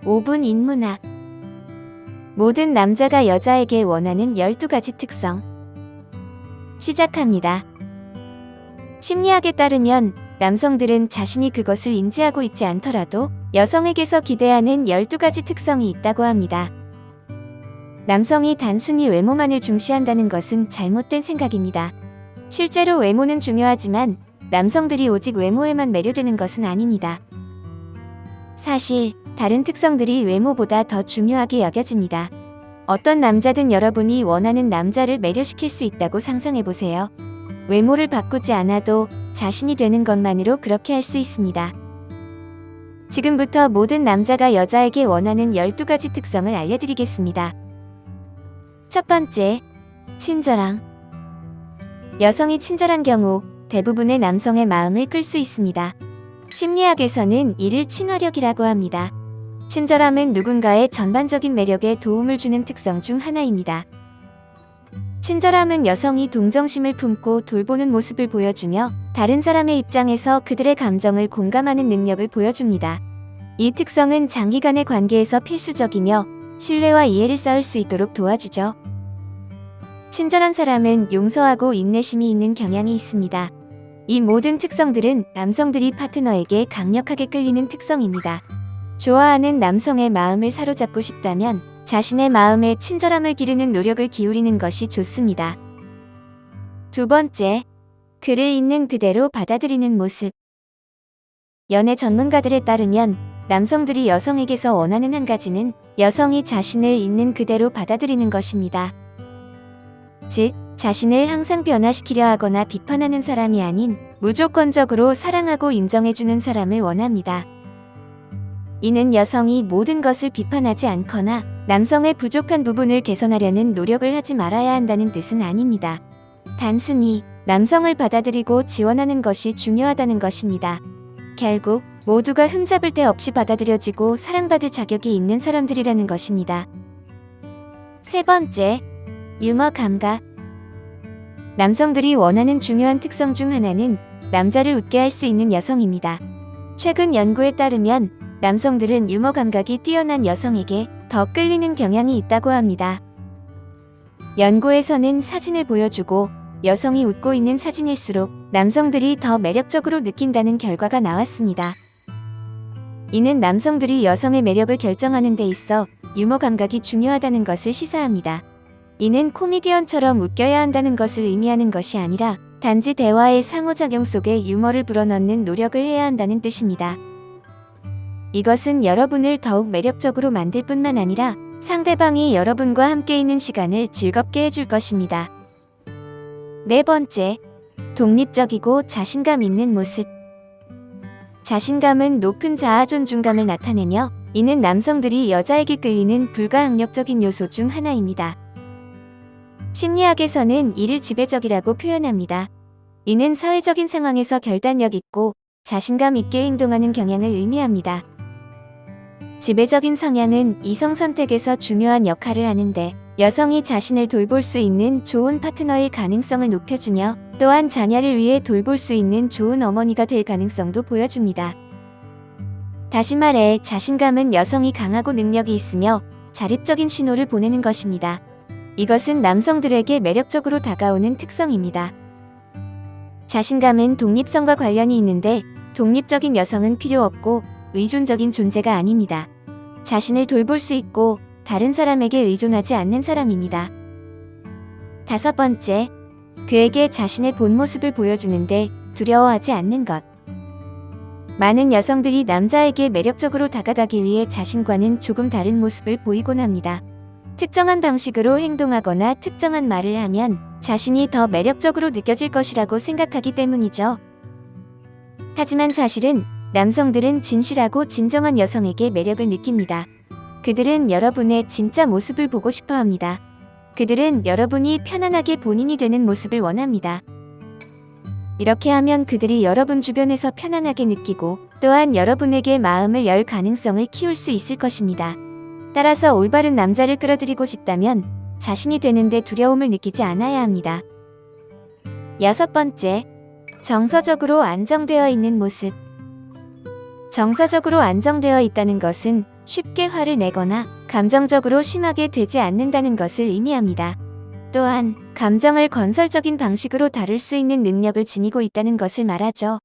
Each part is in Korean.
5분 인문학. 모든 남자가 여자에게 원하는 12가지 특성. 시작합니다. 심리학에 따르면 남성들은 자신이 그것을 인지하고 있지 않더라도 여성에게서 기대하는 12가지 특성이 있다고 합니다. 남성이 단순히 외모만을 중시한다는 것은 잘못된 생각입니다. 실제로 외모는 중요하지만 남성들이 오직 외모에만 매료되는 것은 아닙니다. 사실 다른 특성들이 외모보다 더 중요하게 여겨집니다. 어떤 남자든 여러분이 원하는 남자를 매료시킬 수 있다고 상상해보세요. 외모를 바꾸지 않아도 자신이 되는 것만으로 그렇게 할 수 있습니다. 지금부터 모든 남자가 여자에게 원하는 12가지 특성을 알려드리겠습니다. 첫 번째, 친절함. 여성이 친절한 경우 대부분의 남성의 마음을 끌 수 있습니다. 심리학에서는 이를 친화력이라고 합니다. 친절함은 누군가의 전반적인 매력에 도움을 주는 특성 중 하나입니다. 친절함은 여성이 동정심을 품고 돌보는 모습을 보여주며 다른 사람의 입장에서 그들의 감정을 공감하는 능력을 보여줍니다. 이 특성은 장기간의 관계에서 필수적이며 신뢰와 이해를 쌓을 수 있도록 도와주죠. 친절한 사람은 용서하고 인내심이 있는 경향이 있습니다. 이 모든 특성들은 남성들이 파트너에게 강력하게 끌리는 특성입니다. 좋아하는 남성의 마음을 사로잡고 싶다면 자신의 마음에 친절함을 기르는 노력을 기울이는 것이 좋습니다. 두 번째, 그를 있는 그대로 받아들이는 모습. 연애 전문가들에 따르면 남성들이 여성에게서 원하는 한 가지는 여성이 자신을 있는 그대로 받아들이는 것입니다. 즉, 자신을 항상 변화시키려 하거나 비판하는 사람이 아닌 무조건적으로 사랑하고 인정해주는 사람을 원합니다. 이는 여성이 모든 것을 비판하지 않거나 남성의 부족한 부분을 개선하려는 노력을 하지 말아야 한다는 뜻은 아닙니다. 단순히 남성을 받아들이고 지원하는 것이 중요하다는 것입니다. 결국 모두가 흠잡을 데 없이 받아들여지고 사랑받을 자격이 있는 사람들이라는 것입니다. 세 번째, 유머 감각. 남성들이 원하는 중요한 특성 중 하나는 남자를 웃게 할 수 있는 여성입니다. 최근 연구에 따르면 남성들은 유머 감각이 뛰어난 여성에게 더 끌리는 경향이 있다고 합니다. 연구에서는 사진을 보여주고 여성이 웃고 있는 사진일수록 남성들이 더 매력적으로 느낀다는 결과가 나왔습니다. 이는 남성들이 여성의 매력을 결정하는 데 있어 유머 감각이 중요하다는 것을 시사합니다. 이는 코미디언처럼 웃겨야 한다는 것을 의미하는 것이 아니라 단지 대화의 상호작용 속에 유머를 불어넣는 노력을 해야 한다는 뜻입니다. 이것은 여러분을 더욱 매력적으로 만들 뿐만 아니라 상대방이 여러분과 함께 있는 시간을 즐겁게 해줄 것입니다. 네 번째, 독립적이고 자신감 있는 모습. 자신감은 높은 자아 존중감을 나타내며 이는 남성들이 여자에게 끌리는 불가항력적인 요소 중 하나입니다. 심리학에서는 이를 지배적이라고 표현합니다. 이는 사회적인 상황에서 결단력 있고 자신감 있게 행동하는 경향을 의미합니다. 지배적인 성향은 이성 선택에서 중요한 역할을 하는데 여성이 자신을 돌볼 수 있는 좋은 파트너일 가능성을 높여주며 또한 자녀를 위해 돌볼 수 있는 좋은 어머니가 될 가능성도 보여줍니다. 다시 말해 자신감은 여성이 강하고 능력이 있으며 자립적인 신호를 보내는 것입니다. 이것은 남성들에게 매력적으로 다가오는 특성입니다. 자신감은 독립성과 관련이 있는데 독립적인 여성은 필요 없고 의존적인 존재가 아닙니다. 자신을 돌볼 수 있고 다른 사람에게 의존하지 않는 사람입니다. 다섯 번째, 그에게 자신의 본 모습을 보여주는데 두려워하지 않는 것. 많은 여성들이 남자에게 매력적으로 다가가기 위해 자신과는 조금 다른 모습을 보이곤 합니다. 특정한 방식으로 행동하거나 특정한 말을 하면 자신이 더 매력적으로 느껴질 것이라고 생각하기 때문이죠. 하지만 사실은 남성들은 진실하고 진정한 여성에게 매력을 느낍니다. 그들은 여러분의 진짜 모습을 보고 싶어 합니다. 그들은 여러분이 편안하게 본인이 되는 모습을 원합니다. 이렇게 하면 그들이 여러분 주변에서 편안하게 느끼고 또한 여러분에게 마음을 열 가능성을 키울 수 있을 것입니다. 따라서 올바른 남자를 끌어들이고 싶다면 자신이 되는데 두려움을 느끼지 않아야 합니다. 여섯 번째, 정서적으로 안정되어 있는 모습. 정서적으로 안정되어 있다는 것은 쉽게 화를 내거나 감정적으로 심하게 되지 않는다는 것을 의미합니다. 또한 감정을 건설적인 방식으로 다룰 수 있는 능력을 지니고 있다는 것을 말하죠.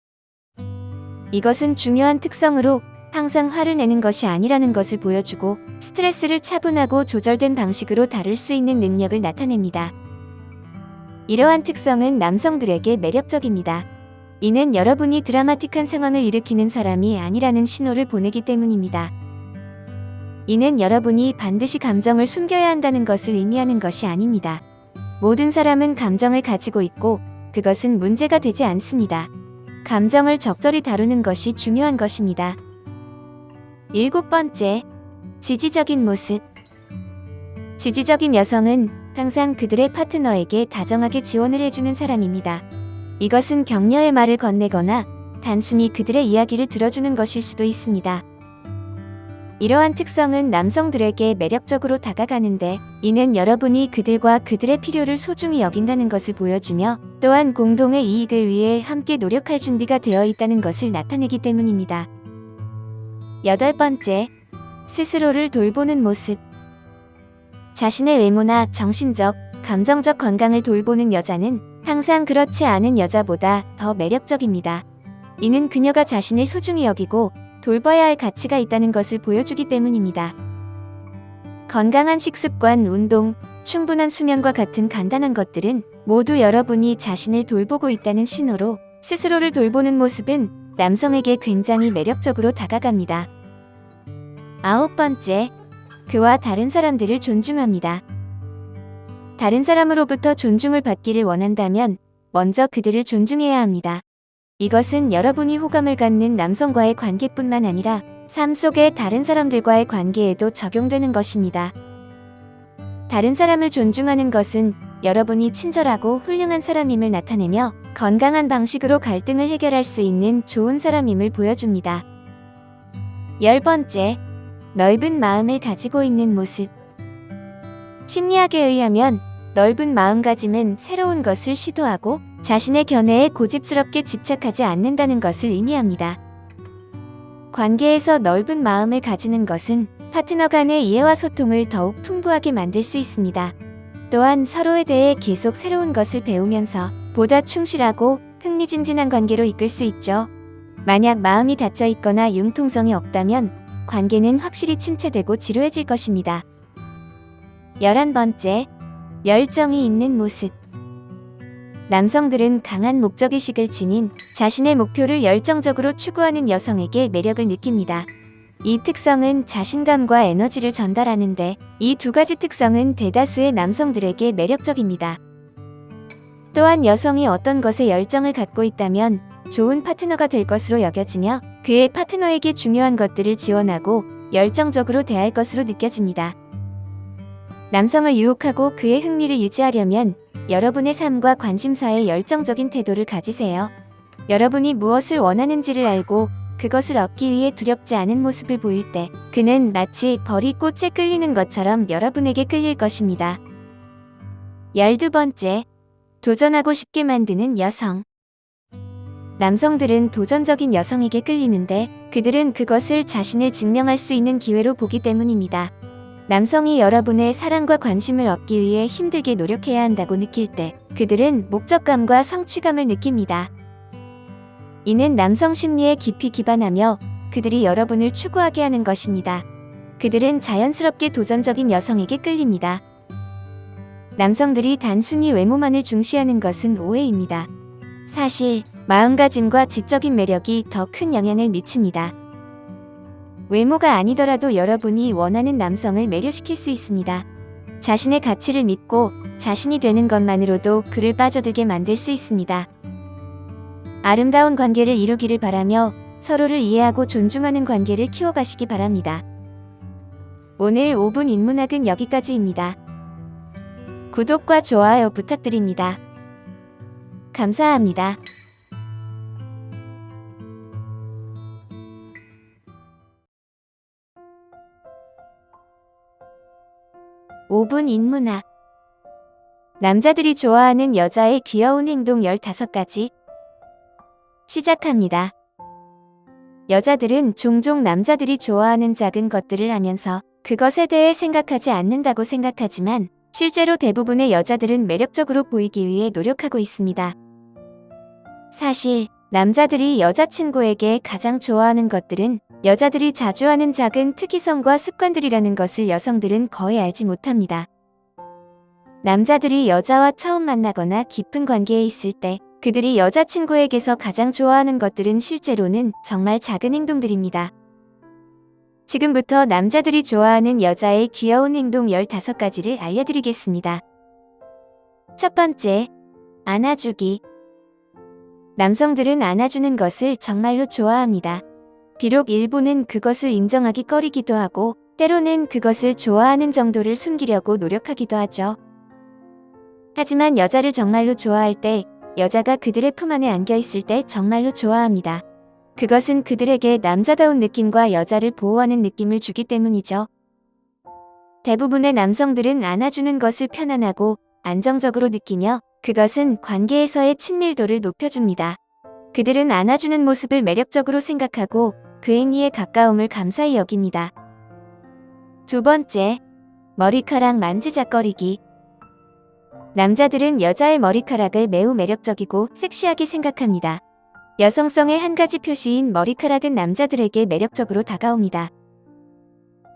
이것은 중요한 특성으로 항상 화를 내는 것이 아니라는 것을 보여주고 스트레스를 차분하고 조절된 방식으로 다룰 수 있는 능력을 나타냅니다. 이러한 특성은 남성들에게 매력적입니다. 이는 여러분이 드라마틱한 상황을 일으키는 사람이 아니라는 신호를 보내기 때문입니다. 이는 여러분이 반드시 감정을 숨겨야 한다는 것을 의미하는 것이 아닙니다. 모든 사람은 감정을 가지고 있고 그것은 문제가 되지 않습니다. 감정을 적절히 다루는 것이 중요한 것입니다. 7번째, 지지적인 모습. 지지적인 여성은 항상 그들의 파트너에게 다정하게 지원을 해주는 사람입니다. 이것은 격려의 말을 건네거나 단순히 그들의 이야기를 들어주는 것일 수도 있습니다. 이러한 특성은 남성들에게 매력적으로 다가가는데 이는 여러분이 그들과 그들의 필요를 소중히 여긴다는 것을 보여주며 또한 공동의 이익을 위해 함께 노력할 준비가 되어 있다는 것을 나타내기 때문입니다. 8번째, 스스로를 돌보는 모습. 자신의 외모나 정신적, 감정적 건강을 돌보는 여자는 항상 그렇지 않은 여자보다 더 매력적입니다. 이는 그녀가 자신을 소중히 여기고 돌봐야 할 가치가 있다는 것을 보여주기 때문입니다. 건강한 식습관, 운동, 충분한 수면과 같은 간단한 것들은 모두 여러분이 자신을 돌보고 있다는 신호로 스스로를 돌보는 모습은 남성에게 굉장히 매력적으로 다가갑니다. 9번째, 그와 다른 사람들을 존중합니다. 다른 사람으로부터 존중을 받기를 원한다면 먼저 그들을 존중해야 합니다. 이것은 여러분이 호감을 갖는 남성과의 관계뿐만 아니라 삶 속의 다른 사람들과의 관계에도 적용되는 것입니다. 다른 사람을 존중하는 것은 여러분이 친절하고 훌륭한 사람임을 나타내며 건강한 방식으로 갈등을 해결할 수 있는 좋은 사람임을 보여줍니다. 10번째, 넓은 마음을 가지고 있는 모습. 심리학에 의하면 넓은 마음가짐은 새로운 것을 시도하고 자신의 견해에 고집스럽게 집착하지 않는다는 것을 의미합니다. 관계에서 넓은 마음을 가지는 것은 파트너 간의 이해와 소통을 더욱 풍부하게 만들 수 있습니다. 또한 서로에 대해 계속 새로운 것을 배우면서 보다 충실하고 흥미진진한 관계로 이끌 수 있죠. 만약 마음이 닫혀 있거나 융통성이 없다면 관계는 확실히 침체되고 지루해질 것입니다. 11번째, 열정이 있는 모습. 남성들은 강한 목적의식을 지닌 자신의 목표를 열정적으로 추구하는 여성에게 매력을 느낍니다. 이 특성은 자신감과 에너지를 전달하는데 이 두 가지 특성은 대다수의 남성들에게 매력적입니다. 또한 여성이 어떤 것에 열정을 갖고 있다면 좋은 파트너가 될 것으로 여겨지며 그의 파트너에게 중요한 것들을 지원하고 열정적으로 대할 것으로 느껴집니다. 남성을 유혹하고 그의 흥미를 유지하려면 여러분의 삶과 관심사에 열정적인 태도를 가지세요. 여러분이 무엇을 원하는지를 알고 그것을 얻기 위해 두렵지 않은 모습을 보일 때 그는 마치 벌이 꽃에 끌리는 것처럼 여러분에게 끌릴 것입니다. 12번째, 도전하고 싶게 만드는 여성. 남성들은 도전적인 여성에게 끌리는데 그들은 그것을 자신을 증명할 수 있는 기회로 보기 때문입니다. 남성이 여러분의 사랑과 관심을 얻기 위해 힘들게 노력해야 한다고 느낄 때 그들은 목적감과 성취감을 느낍니다. 이는 남성 심리에 깊이 기반하며 그들이 여러분을 추구하게 하는 것입니다. 그들은 자연스럽게 도전적인 여성에게 끌립니다. 남성들이 단순히 외모만을 중시하는 것은 오해입니다. 사실 마음가짐과 지적인 매력이 더 큰 영향을 미칩니다. 외모가 아니더라도 여러분이 원하는 남성을 매료시킬 수 있습니다. 자신의 가치를 믿고 자신이 되는 것만으로도 그를 빠져들게 만들 수 있습니다. 아름다운 관계를 이루기를 바라며 서로를 이해하고 존중하는 관계를 키워가시기 바랍니다. 오늘 5분 인문학은 여기까지입니다. 구독과 좋아요 부탁드립니다. 감사합니다. 5분 인문학. 남자들이 좋아하는 여자의 귀여운 행동 15가지. 시작합니다. 여자들은 종종 남자들이 좋아하는 작은 것들을 하면서 그것에 대해 생각하지 않는다고 생각하지만 실제로 대부분의 여자들은 매력적으로 보이기 위해 노력하고 있습니다. 사실 남자들이 여자친구에게 가장 좋아하는 것들은 여자들이 자주 하는 작은 특이성과 습관들이라는 것을 여성들은 거의 알지 못합니다. 남자들이 여자와 처음 만나거나 깊은 관계에 있을 때 그들이 여자친구에게서 가장 좋아하는 것들은 실제로는 정말 작은 행동들입니다. 지금부터 남자들이 좋아하는 여자의 귀여운 행동 15가지를 알려드리겠습니다. 첫 번째, 안아주기. 남성들은 안아주는 것을 정말로 좋아합니다. 비록 일부는 그것을 인정하기 꺼리기도 하고 때로는 그것을 좋아하는 정도를 숨기려고 노력하기도 하죠. 하지만 여자를 정말로 좋아할 때, 여자가 그들의 품 안에 안겨 있을 때 정말로 좋아합니다. 그것은 그들에게 남자다운 느낌과 여자를 보호하는 느낌을 주기 때문이죠. 대부분의 남성들은 안아주는 것을 편안하고 안정적으로 느끼며 그것은 관계에서의 친밀도를 높여줍니다. 그들은 안아주는 모습을 매력적으로 생각하고 그 행위의 가까움을 감사히 여깁니다. 두 번째, 머리카락 만지작거리기. 남자들은 여자의 머리카락을 매우 매력적이고 섹시하게 생각합니다. 여성성의 한 가지 표시인 머리카락은 남자들에게 매력적으로 다가옵니다.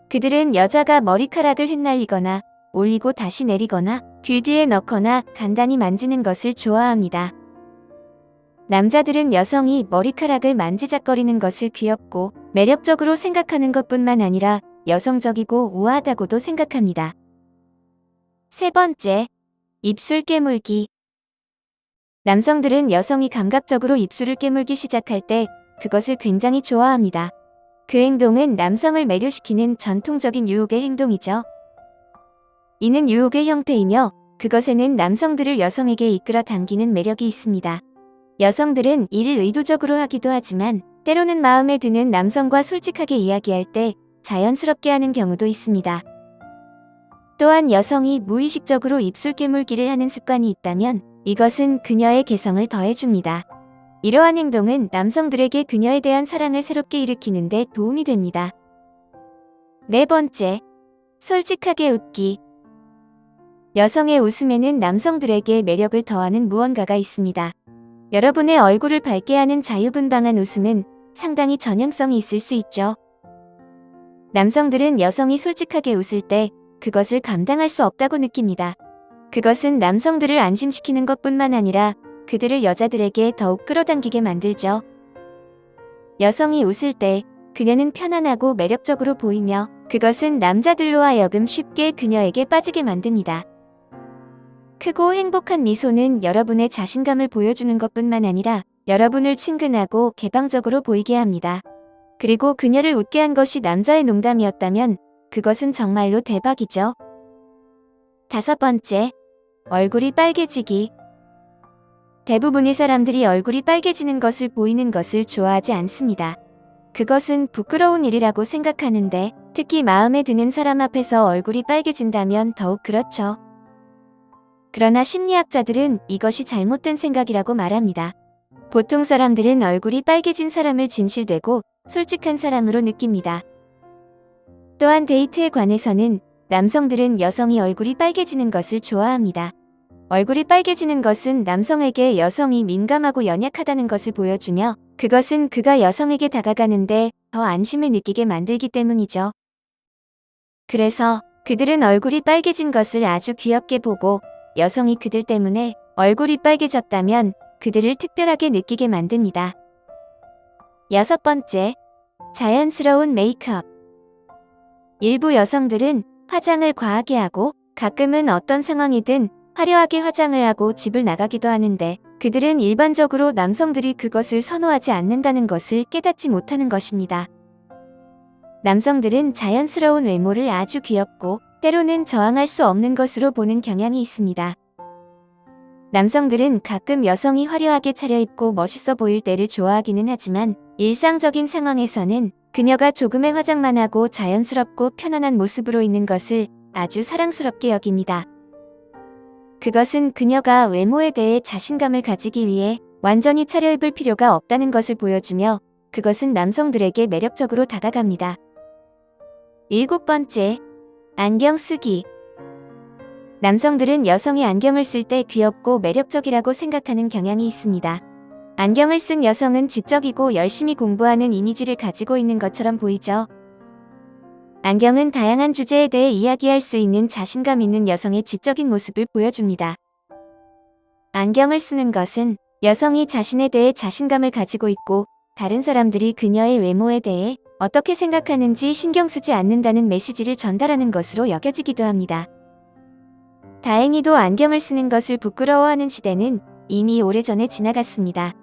그들은 여자가 머리카락을 흩날리거나 올리고 다시 내리거나 귀 뒤에 넣거나 간단히 만지는 것을 좋아합니다. 남자들은 여성이 머리카락을 만지작거리는 것을 귀엽고 매력적으로 생각하는 것뿐만 아니라 여성적이고 우아하다고도 생각합니다. 세 번째, 입술 깨물기. 남성들은 여성이 감각적으로 입술을 깨물기 시작할 때 그것을 굉장히 좋아합니다. 그 행동은 남성을 매료시키는 전통적인 유혹의 행동이죠. 이는 유혹의 형태이며 그것에는 남성들을 여성에게 이끌어 당기는 매력이 있습니다. 여성들은 이를 의도적으로 하기도 하지만 때로는 마음에 드는 남성과 솔직하게 이야기할 때 자연스럽게 하는 경우도 있습니다. 또한 여성이 무의식적으로 입술 깨물기를 하는 습관이 있다면 이것은 그녀의 개성을 더해줍니다. 이러한 행동은 남성들에게 그녀에 대한 사랑을 새롭게 일으키는 데 도움이 됩니다. 네 번째, 솔직하게 웃기. 여성의 웃음에는 남성들에게 매력을 더하는 무언가가 있습니다. 여러분의 얼굴을 밝게 하는 자유분방한 웃음은 상당히 전형성이 있을 수 있죠. 남성들은 여성이 솔직하게 웃을 때 그것을 감당할 수 없다고 느낍니다. 그것은 남성들을 안심시키는 것뿐만 아니라 그들을 여자들에게 더욱 끌어당기게 만들죠. 여성이 웃을 때 그녀는 편안하고 매력적으로 보이며 그것은 남자들로 하여금 쉽게 그녀에게 빠지게 만듭니다. 크고 행복한 미소는 여러분의 자신감을 보여주는 것뿐만 아니라 여러분을 친근하고 개방적으로 보이게 합니다. 그리고 그녀를 웃게 한 것이 남자의 농담이었다면 그것은 정말로 대박이죠. 다섯 번째, 얼굴이 빨개지기. 대부분의 사람들이 얼굴이 빨개지는 것을 보이는 것을 좋아하지 않습니다. 그것은 부끄러운 일이라고 생각하는데 특히 마음에 드는 사람 앞에서 얼굴이 빨개진다면 더욱 그렇죠. 그러나 심리학자들은 이것이 잘못된 생각이라고 말합니다. 보통 사람들은 얼굴이 빨개진 사람을 진실되고 솔직한 사람으로 느낍니다. 또한 데이트에 관해서는 남성들은 여성이 얼굴이 빨개지는 것을 좋아합니다. 얼굴이 빨개지는 것은 남성에게 여성이 민감하고 연약하다는 것을 보여주며 그것은 그가 여성에게 다가가는데 더 안심을 느끼게 만들기 때문이죠. 그래서 그들은 얼굴이 빨개진 것을 아주 귀엽게 보고 여성이 그들 때문에 얼굴이 빨개졌다면 그들을 특별하게 느끼게 만듭니다. 여섯 번째, 자연스러운 메이크업. 일부 여성들은 화장을 과하게 하고 가끔은 어떤 상황이든 화려하게 화장을 하고 집을 나가기도 하는데 그들은 일반적으로 남성들이 그것을 선호하지 않는다는 것을 깨닫지 못하는 것입니다. 남성들은 자연스러운 외모를 아주 귀엽고 때로는 저항할 수 없는 것으로 보는 경향이 있습니다. 남성들은 가끔 여성이 화려하게 차려입고 멋있어 보일 때를 좋아하기는 하지만 일상적인 상황에서는 그녀가 조금의 화장만 하고 자연스럽고 편안한 모습으로 있는 것을 아주 사랑스럽게 여깁니다. 그것은 그녀가 외모에 대해 자신감을 가지기 위해 완전히 차려입을 필요가 없다는 것을 보여주며 그것은 남성들에게 매력적으로 다가갑니다. 7번째, 안경 쓰기. 남성들은 여성이 안경을 쓸 때 귀엽고 매력적이라고 생각하는 경향이 있습니다. 안경을 쓴 여성은 지적이고 열심히 공부하는 이미지를 가지고 있는 것처럼 보이죠. 안경은 다양한 주제에 대해 이야기할 수 있는 자신감 있는 여성의 지적인 모습을 보여줍니다. 안경을 쓰는 것은 여성이 자신에 대해 자신감을 가지고 있고 다른 사람들이 그녀의 외모에 대해 어떻게 생각하는지 신경 쓰지 않는다는 메시지를 전달하는 것으로 여겨지기도 합니다. 다행히도 안경을 쓰는 것을 부끄러워하는 시대는 이미 오래전에 지나갔습니다.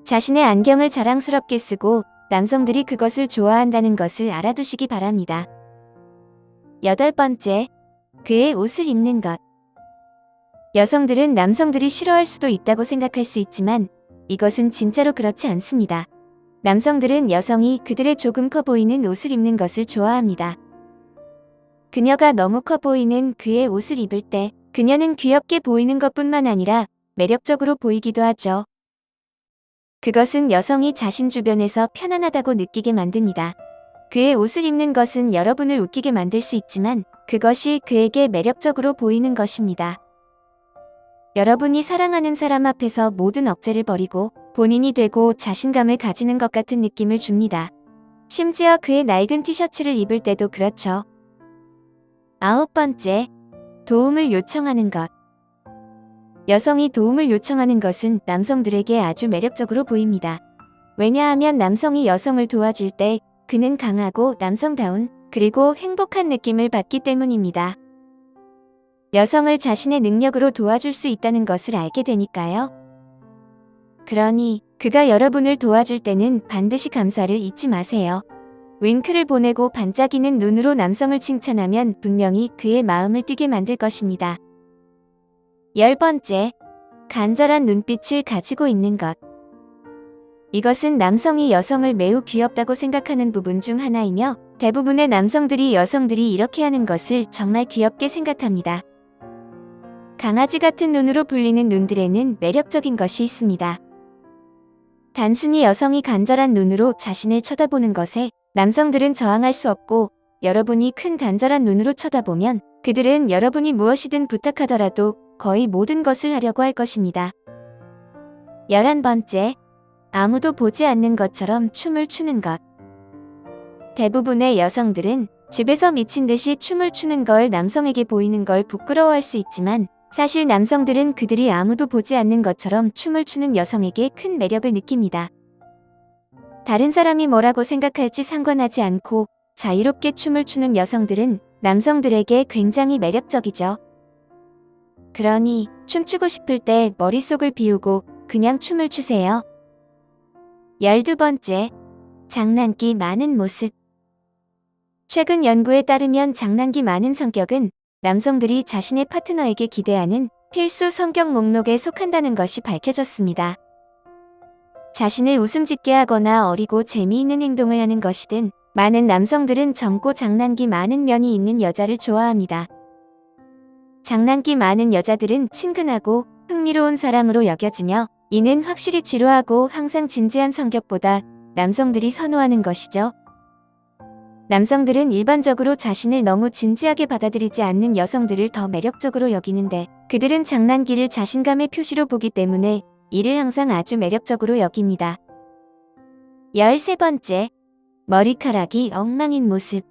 자신의 안경을 자랑스럽게 쓰고 남성들이 그것을 좋아한다는 것을 알아두시기 바랍니다. 8번째, 그의 옷을 입는 것. 여성들은 남성들이 싫어할 수도 있다고 생각할 수 있지만 이것은 진짜로 그렇지 않습니다. 남성들은 여성이 그들의 조금 커 보이는 옷을 입는 것을 좋아합니다. 그녀가 너무 커 보이는 그의 옷을 입을 때 그녀는 귀엽게 보이는 것뿐만 아니라 매력적으로 보이기도 하죠. 그것은 여성이 자신 주변에서 편안하다고 느끼게 만듭니다. 그의 옷을 입는 것은 여러분을 웃기게 만들 수 있지만 그것이 그에게 매력적으로 보이는 것입니다. 여러분이 사랑하는 사람 앞에서 모든 억제를 버리고 본인이 되고 자신감을 가지는 것 같은 느낌을 줍니다. 심지어 그의 낡은 티셔츠를 입을 때도 그렇죠. 9번째, 도움을 요청하는 것. 여성이 도움을 요청하는 것은 남성들에게 아주 매력적으로 보입니다. 왜냐하면 남성이 여성을 도와줄 때 그는 강하고 남성다운 그리고 행복한 느낌을 받기 때문입니다. 여성을 자신의 능력으로 도와줄 수 있다는 것을 알게 되니까요. 그러니 그가 여러분을 도와줄 때는 반드시 감사를 잊지 마세요. 윙크를 보내고 반짝이는 눈으로 남성을 칭찬하면 분명히 그의 마음을 뛰게 만들 것입니다. 10번째, 간절한 눈빛을 가지고 있는 것. 이것은 남성이 여성을 매우 귀엽다고 생각하는 부분 중 하나이며 대부분의 남성들이 여성들이 이렇게 하는 것을 정말 귀엽게 생각합니다. 강아지 같은 눈으로 불리는 눈들에는 매력적인 것이 있습니다. 단순히 여성이 간절한 눈으로 자신을 쳐다보는 것에 남성들은 저항할 수 없고 여러분이 큰 간절한 눈으로 쳐다보면 그들은 여러분이 무엇이든 부탁하더라도 거의 모든 것을 하려고 할 것입니다. 11번째, 아무도 보지 않는 것처럼 춤을 추는 것. 대부분의 여성들은 집에서 미친 듯이 춤을 추는 걸 남성에게 보이는 걸 부끄러워할 수 있지만 사실 남성들은 그들이 아무도 보지 않는 것처럼 춤을 추는 여성에게 큰 매력을 느낍니다. 다른 사람이 뭐라고 생각할지 상관하지 않고 자유롭게 춤을 추는 여성들은 남성들에게 굉장히 매력적이죠. 그러니 춤추고 싶을 때 머릿속을 비우고 그냥 춤을 추세요. 12번째, 장난기 많은 모습. 최근 연구에 따르면 장난기 많은 성격은 남성들이 자신의 파트너에게 기대하는 필수 성격 목록에 속한다는 것이 밝혀졌습니다. 자신을 웃음 짓게 하거나 어리고 재미있는 행동을 하는 것이든 많은 남성들은 젊고 장난기 많은 면이 있는 여자를 좋아합니다. 장난기 많은 여자들은 친근하고 흥미로운 사람으로 여겨지며 이는 확실히 지루하고 항상 진지한 성격보다 남성들이 선호하는 것이죠. 남성들은 일반적으로 자신을 너무 진지하게 받아들이지 않는 여성들을 더 매력적으로 여기는데 그들은 장난기를 자신감의 표시로 보기 때문에 이를 항상 아주 매력적으로 여깁니다. 13번째, 머리카락이 엉망인 모습.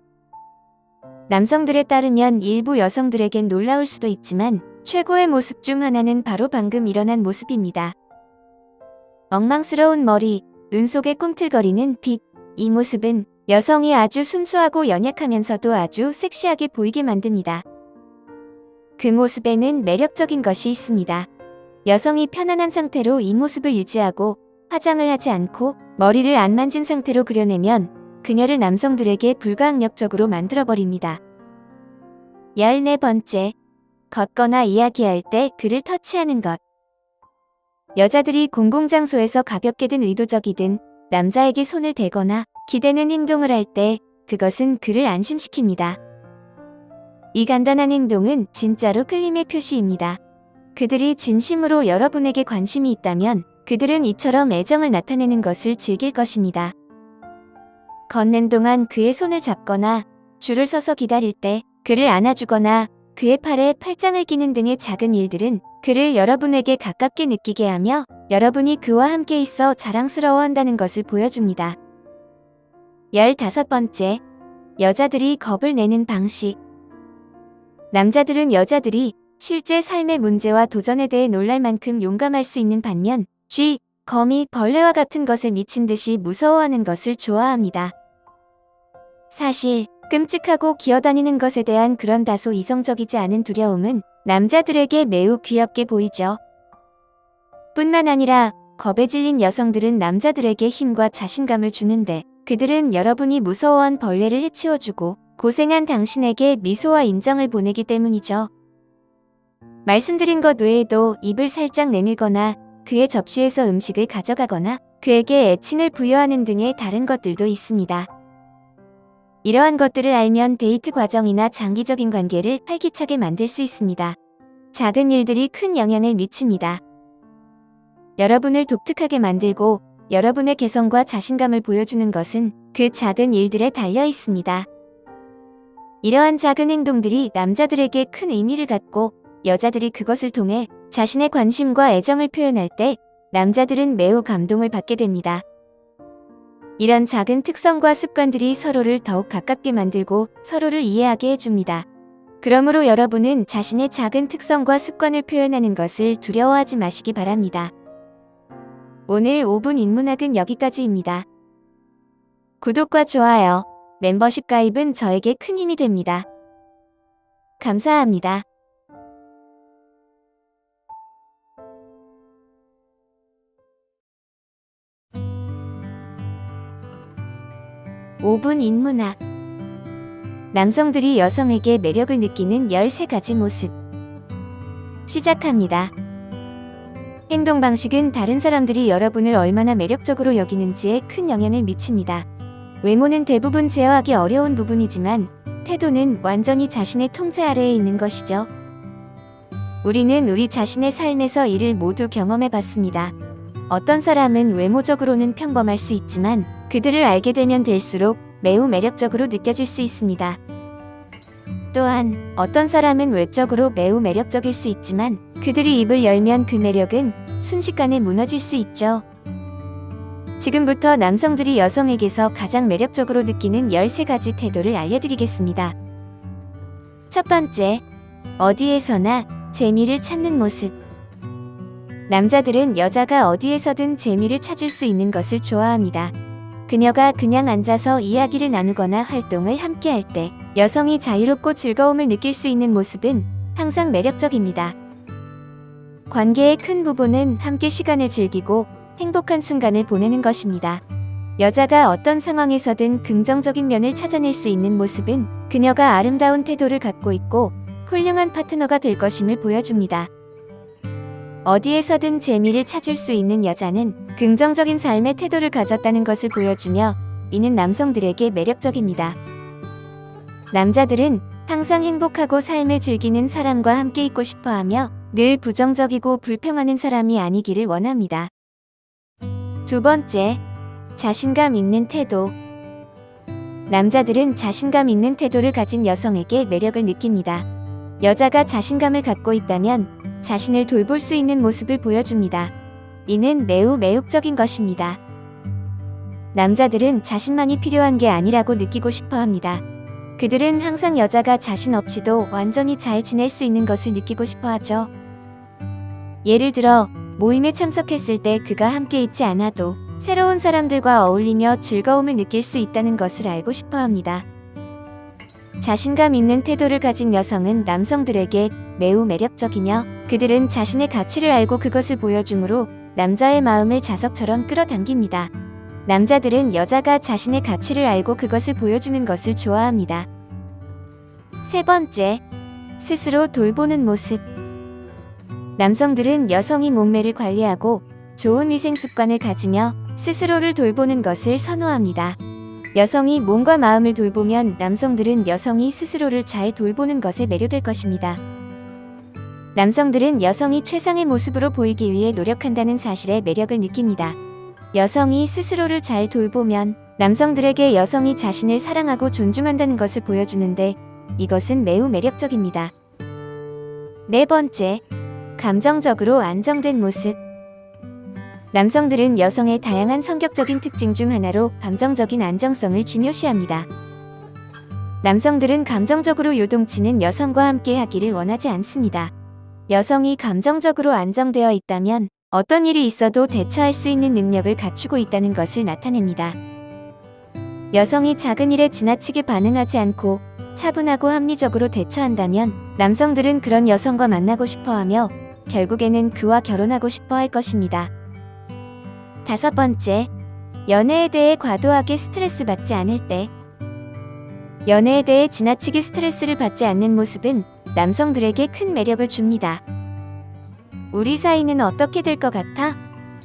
남성들에 따르면 일부 여성들에겐 놀라울 수도 있지만 최고의 모습 중 하나는 바로 방금 일어난 모습입니다. 엉망스러운 머리, 눈 속에 꿈틀거리는 빛, 이 모습은 여성이 아주 순수하고 연약하면서도 아주 섹시하게 보이게 만듭니다. 그 모습에는 매력적인 것이 있습니다. 여성이 편안한 상태로 이 모습을 유지하고 화장을 하지 않고 머리를 안 만진 상태로 그려내면 그녀를 남성들에게 불가항력적으로 만들어버립니다. 14번째, 걷거나 이야기할 때 그를 터치하는 것. 여자들이 공공장소에서 가볍게든 의도적이든 남자에게 손을 대거나 기대는 행동을 할 때 그것은 그를 안심시킵니다. 이 간단한 행동은 진짜로 끌림의 표시입니다. 그들이 진심으로 여러분에게 관심이 있다면 그들은 이처럼 애정을 나타내는 것을 즐길 것입니다. 걷는 동안 그의 손을 잡거나 줄을 서서 기다릴 때 그를 안아주거나 그의 팔에 팔짱을 끼는 등의 작은 일들은 그를 여러분에게 가깝게 느끼게 하며 여러분이 그와 함께 있어 자랑스러워한다는 것을 보여줍니다. 15번째, 여자들이 겁을 내는 방식. 남자들은 여자들이 실제 삶의 문제와 도전에 대해 놀랄 만큼 용감할 수 있는 반면 쥐, 거미, 벌레와 같은 것에 미친 듯이 무서워하는 것을 좋아합니다. 사실 끔찍하고 기어다니는 것에 대한 그런 다소 이성적이지 않은 두려움은 남자들에게 매우 귀엽게 보이죠. 뿐만 아니라 겁에 질린 여성들은 남자들에게 힘과 자신감을 주는데 그들은 여러분이 무서워한 벌레를 해치워주고 고생한 당신에게 미소와 인정을 보내기 때문이죠. 말씀드린 것 외에도 입을 살짝 내밀거나 그의 접시에서 음식을 가져가거나 그에게 애칭을 부여하는 등의 다른 것들도 있습니다. 이러한 것들을 알면 데이트 과정이나 장기적인 관계를 활기차게 만들 수 있습니다. 작은 일들이 큰 영향을 미칩니다. 여러분을 독특하게 만들고 여러분의 개성과 자신감을 보여주는 것은 그 작은 일들에 달려 있습니다. 이러한 작은 행동들이 남자들에게 큰 의미를 갖고 여자들이 그것을 통해 자신의 관심과 애정을 표현할 때 남자들은 매우 감동을 받게 됩니다. 이런 작은 특성과 습관들이 서로를 더욱 가깝게 만들고 서로를 이해하게 해줍니다. 그러므로 여러분은 자신의 작은 특성과 습관을 표현하는 것을 두려워하지 마시기 바랍니다. 오늘 5분 인문학은 여기까지입니다. 구독과 좋아요, 멤버십 가입은 저에게 큰 힘이 됩니다. 감사합니다. (5분) 인문학. 남성들이 여성에게 매력을 느끼는 13가지 모습. 시작합니다. 행동 방식은 다른 사람들이 여러분을 얼마나 매력적으로 여기는지에 큰 영향을 미칩니다. 외모는 대부분 제어하기 어려운 부분이지만 태도는 완전히 자신의 통제 아래에 있는 것이죠. 우리는 우리 자신의 삶에서 이를 모두 경험해 봤습니다. 어떤 사람은 외모적으로는 평범할 수 있지만 그들을 알게 되면 될수록 매우 매력적으로 느껴질 수 있습니다. 또한 어떤 사람은 외적으로 매우 매력적일 수 있지만 그들이 입을 열면 그 매력은 순식간에 무너질 수 있죠. 지금부터 남성들이 여성에게서 가장 매력적으로 느끼는 13가지 태도를 알려드리겠습니다. 첫 번째, 어디에서나 재미를 찾는 모습. 남자들은 여자가 어디에서든 재미를 찾을 수 있는 것을 좋아합니다. 그녀가 그냥 앉아서 이야기를 나누거나 활동을 함께 할 때 여성이 자유롭고 즐거움을 느낄 수 있는 모습은 항상 매력적입니다. 관계의 큰 부분은 함께 시간을 즐기고 행복한 순간을 보내는 것입니다. 여자가 어떤 상황에서든 긍정적인 면을 찾아낼 수 있는 모습은 그녀가 아름다운 태도를 갖고 있고 훌륭한 파트너가 될 것임을 보여줍니다. 어디에서든 재미를 찾을 수 있는 여자는 긍정적인 삶의 태도를 가졌다는 것을 보여주며 이는 남성들에게 매력적입니다. 남자들은 항상 행복하고 삶을 즐기는 사람과 함께 있고 싶어하며 늘 부정적이고 불평하는 사람이 아니기를 원합니다. 두 번째, 자신감 있는 태도. 남자들은 자신감 있는 태도를 가진 여성에게 매력을 느낍니다. 여자가 자신감을 갖고 있다면 자신을 돌볼 수 있는 모습을 보여줍니다. 이는 매우 매혹적인 것입니다. 남자들은 자신만이 필요한 게 아니라고 느끼고 싶어 합니다. 그들은 항상 여자가 자신 없이도 완전히 잘 지낼 수 있는 것을 느끼고 싶어 하죠. 예를 들어, 모임에 참석했을 때 그가 함께 있지 않아도 새로운 사람들과 어울리며 즐거움을 느낄 수 있다는 것을 알고 싶어 합니다. 자신감 있는 태도를 가진 여성은 남성들에게 매우 매력적이며 그들은 자신의 가치를 알고 그것을 보여주므로 남자의 마음을 자석처럼 끌어당깁니다. 남자들은 여자가 자신의 가치를 알고 그것을 보여주는 것을 좋아합니다. 세 번째, 스스로 돌보는 모습. 남성들은 여성이 몸매를 관리하고 좋은 위생 습관을 가지며 스스로를 돌보는 것을 선호합니다. 여성이 몸과 마음을 돌보면 남성들은 여성이 스스로를 잘 돌보는 것에 매료될 것입니다. 남성들은 여성이 최상의 모습으로 보이기 위해 노력한다는 사실에 매력을 느낍니다. 여성이 스스로를 잘 돌보면 남성들에게 여성이 자신을 사랑하고 존중한다는 것을 보여주는데 이것은 매우 매력적입니다. 네 번째, 감정적으로 안정된 모습. 남성들은 여성의 다양한 성격적인 특징 중 하나로 감정적인 안정성을 중요시합니다. 남성들은 감정적으로 요동치는 여성과 함께 하기를 원하지 않습니다. 여성이 감정적으로 안정되어 있다면 어떤 일이 있어도 대처할 수 있는 능력을 갖추고 있다는 것을 나타냅니다. 여성이 작은 일에 지나치게 반응하지 않고 차분하고 합리적으로 대처한다면 남성들은 그런 여성과 만나고 싶어하며 결국에는 그와 결혼하고 싶어 할 것입니다. 다섯 번째, 연애에 대해 과도하게 스트레스 받지 않을 때. 연애에 대해 지나치게 스트레스를 받지 않는 모습은 남성들에게 큰 매력을 줍니다. 우리 사이는 어떻게 될 것 같아?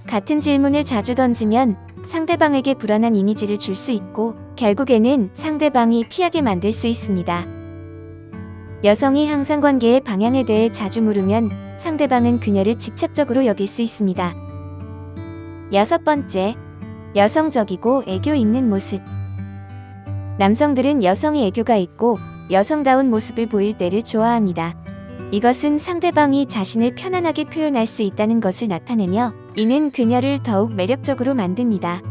같은 질문을 자주 던지면 상대방에게 불안한 이미지를 줄 수 있고 결국에는 상대방이 피하게 만들 수 있습니다. 여성이 항상 관계의 방향에 대해 자주 물으면 상대방은 그녀를 집착적으로 여길 수 있습니다. 여섯 번째, 여성적이고 애교 있는 모습. 남성들은 여성의 애교가 있고 여성다운 모습을 보일 때를 좋아합니다. 이것은 상대방이 자신을 편안하게 표현할 수 있다는 것을 나타내며 이는 그녀를 더욱 매력적으로 만듭니다.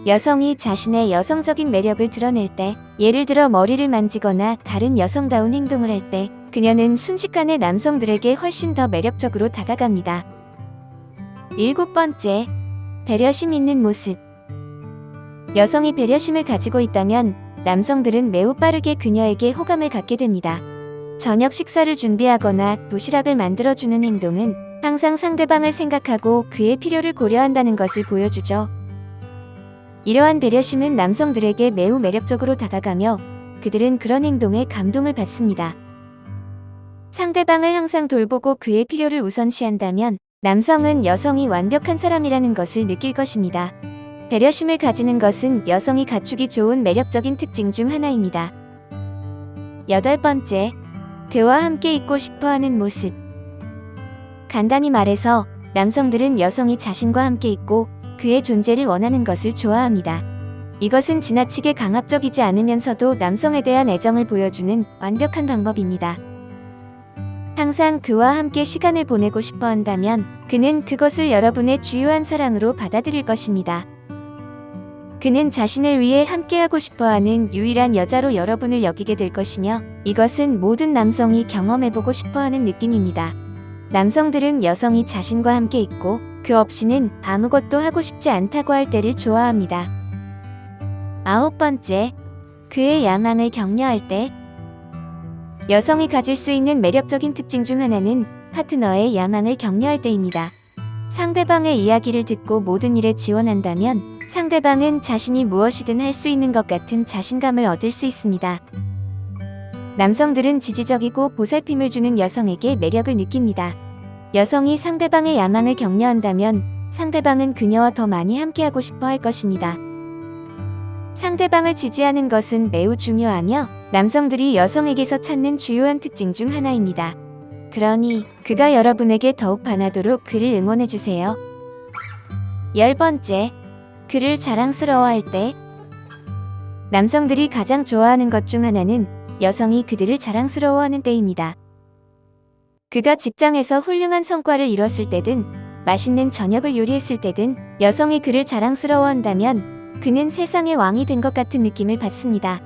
여성이 자신의 여성적인 매력을 드러낼 때, 예를 들어 머리를 만지거나 다른 여성다운 행동을 할 때, 그녀는 순식간에 남성들에게 훨씬 더 매력적으로 다가갑니다. 일곱 번째, 배려심 있는 모습. 여성이 배려심을 가지고 있다면 남성들은 매우 빠르게 그녀에게 호감을 갖게 됩니다. 저녁 식사를 준비하거나 도시락을 만들어주는 행동은 항상 상대방을 생각하고 그의 필요를 고려한다는 것을 보여주죠. 이러한 배려심은 남성들에게 매우 매력적으로 다가가며 그들은 그런 행동에 감동을 받습니다. 상대방을 항상 돌보고 그의 필요를 우선시한다면 남성은 여성이 완벽한 사람이라는 것을 느낄 것입니다. 배려심을 가지는 것은 여성이 갖추기 좋은 매력적인 특징 중 하나입니다. 여덟 번째, 그와 함께 있고 싶어하는 모습. 간단히 말해서 남성들은 여성이 자신과 함께 있고 그의 존재를 원하는 것을 좋아합니다. 이것은 지나치게 강압적이지 않으면서도 남성에 대한 애정을 보여주는 완벽한 방법입니다. 항상 그와 함께 시간을 보내고 싶어 한다면 그는 그것을 여러분의 주요한 사랑으로 받아들일 것입니다. 그는 자신을 위해 함께하고 싶어하는 유일한 여자로 여러분을 여기게 될 것이며 이것은 모든 남성이 경험해보고 싶어하는 느낌입니다. 남성들은 여성이 자신과 함께 있고 그 없이는 아무것도 하고 싶지 않다고 할 때를 좋아합니다. 아홉 번째, 그의 야망을 격려할 때. 여성이 가질 수 있는 매력적인 특징 중 하나는 파트너의 야망을 격려할 때입니다. 상대방의 이야기를 듣고 모든 일에 지원한다면 상대방은 자신이 무엇이든 할 수 있는 것 같은 자신감을 얻을 수 있습니다. 남성들은 지지적이고 보살핌을 주는 여성에게 매력을 느낍니다. 여성이 상대방의 야망을 격려한다면 상대방은 그녀와 더 많이 함께하고 싶어 할 것입니다. 상대방을 지지하는 것은 매우 중요하며 남성들이 여성에게서 찾는 주요한 특징 중 하나입니다. 그러니 그가 여러분에게 더욱 반하도록 그를 응원해주세요. 열 번째, 그를 자랑스러워할 때. 남성들이 가장 좋아하는 것 중 하나는 여성이 그들을 자랑스러워하는 때입니다. 그가 직장에서 훌륭한 성과를 이뤘을 때든 맛있는 저녁을 요리했을 때든 여성이 그를 자랑스러워한다면 그는 세상의 왕이 된 것 같은 느낌을 받습니다.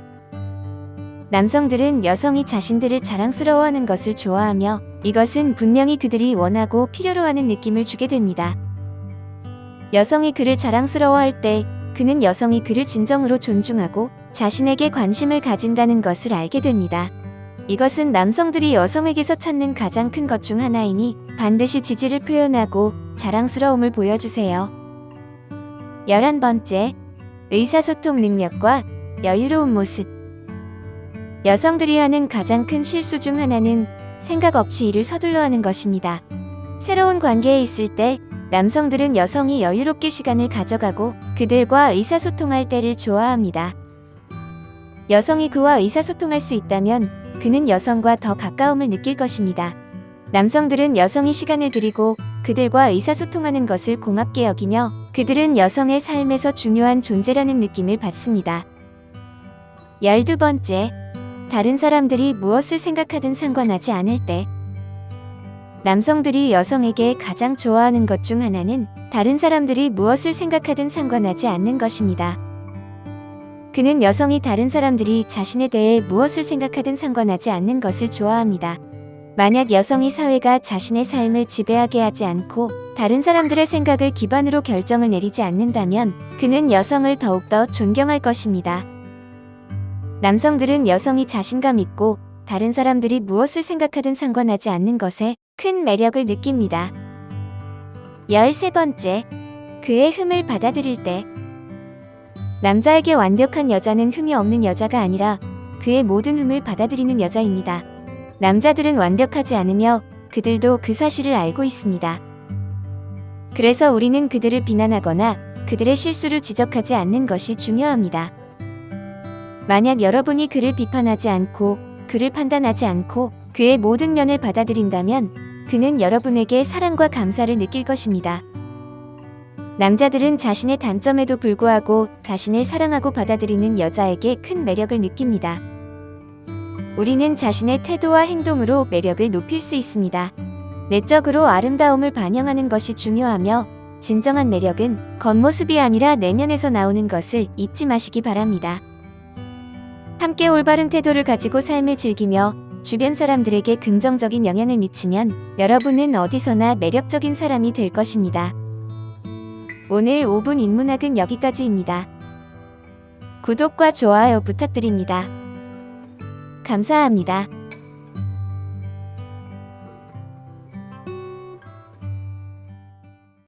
남성들은 여성이 자신들을 자랑스러워하는 것을 좋아하며 이것은 분명히 그들이 원하고 필요로 하는 느낌을 주게 됩니다. 여성이 그를 자랑스러워할 때 그는 여성이 그를 진정으로 존중하고 자신에게 관심을 가진다는 것을 알게 됩니다. 이것은 남성들이 여성에게서 찾는 가장 큰 것 중 하나이니 반드시 지지를 표현하고 자랑스러움을 보여주세요. 11번째, 의사소통 능력과 여유로운 모습. 여성들이 하는 가장 큰 실수 중 하나는 생각 없이 일을 서둘러 하는 것입니다. 새로운 관계에 있을 때 남성들은 여성이 여유롭게 시간을 가져가고 그들과 의사소통할 때를 좋아합니다. 여성이 그와 의사소통할 수 있다면 그는 여성과 더 가까움을 느낄 것입니다. 남성들은 여성이 시간을 들이고 그들과 의사소통하는 것을 고맙게 여기며 그들은 여성의 삶에서 중요한 존재라는 느낌을 받습니다. 12번째, 다른 사람들이 무엇을 생각하든 상관하지 않을 때. 남성들이 여성에게 가장 좋아하는 것 중 하나는 다른 사람들이 무엇을 생각하든 상관하지 않는 것입니다. 그는 여성이 다른 사람들이 자신에 대해 무엇을 생각하든 상관하지 않는 것을 좋아합니다. 만약 여성이 사회가 자신의 삶을 지배하게 하지 않고 다른 사람들의 생각을 기반으로 결정을 내리지 않는다면 그는 여성을 더욱더 존경할 것입니다. 남성들은 여성이 자신감 있고 다른 사람들이 무엇을 생각하든 상관하지 않는 것에 큰 매력을 느낍니다. 13번째, 그의 흠을 받아들일 때. 남자에게 완벽한 여자는 흠이 없는 여자가 아니라 그의 모든 흠을 받아들이는 여자입니다. 남자들은 완벽하지 않으며 그들도 그 사실을 알고 있습니다. 그래서 우리는 그들을 비난하거나 그들의 실수를 지적하지 않는 것이 중요합니다. 만약 여러분이 그를 비판하지 않고 그를 판단하지 않고 그의 모든 면을 받아들인다면 그는 여러분에게 사랑과 감사를 느낄 것입니다. 남자들은 자신의 단점에도 불구하고 자신을 사랑하고 받아들이는 여자에게 큰 매력을 느낍니다. 우리는 자신의 태도와 행동으로 매력을 높일 수 있습니다. 내적으로 아름다움을 반영하는 것이 중요하며 진정한 매력은 겉모습이 아니라 내면에서 나오는 것을 잊지 마시기 바랍니다. 함께 올바른 태도를 가지고 삶을 즐기며 주변 사람들에게 긍정적인 영향을 미치면 여러분은 어디서나 매력적인 사람이 될 것입니다. 오늘 5분 인문학은 여기까지입니다. 구독과 좋아요 부탁드립니다. 감사합니다.